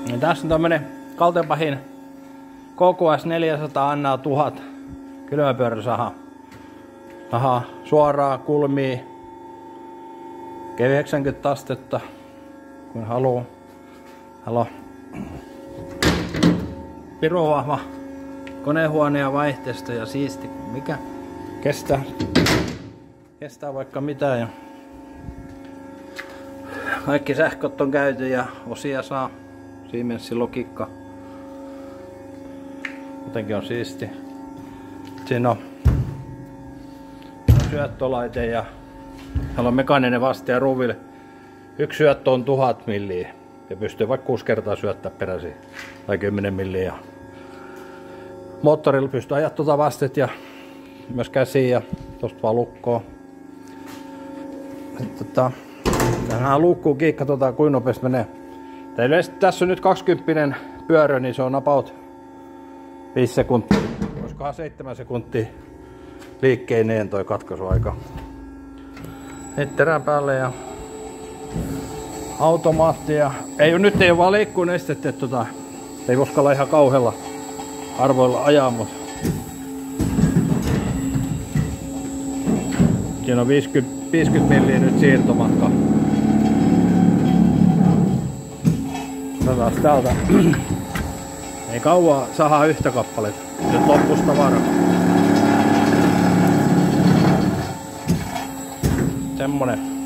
Niin tässä on tämmönen Kaltenbachin KKS 400 annaa 1000 kylmäpyöräsaha. Saha suoraa kulmia 90 astetta kun haluu. Halo. Pirun vahva konehuone ja vaihteisto ja siisti mikä kestää vaikka mitä ja kaikki sähköt on käyty ja osia saa Siemensin logiikka. Jotenkin on siisti. Siinä on syöttölaite ja täällä on mekaaninen vaste ruuville. Yksi syöttö on 1000 milliä ja pystyy vaikka 6 kertaa syöttää peräisin tai 10 milliä. Moottorilla pystyy ajaa tuota vastet ja myös käsiin ja tosta vaan lukkoon. Tähän luukkuun kiikka kuinka nopeasti menee. Tässä on nyt 20 pyörö, niin se on about 5 sekuntia. Olisikohan 7 sekuntia liikkeineen toi katkaisuaika. Nyt terän päälle ja automaatti ja nyt ei ole vaan liikkuun estetty, ei uskalla ihan kauhealla arvoilla ajaa, mutta siinä on 50 milliä nyt siirtomatka. Otetaan täältä. Ei kauaa saada yhtä kappaletta. Nyt loppus tavara. Semmonen.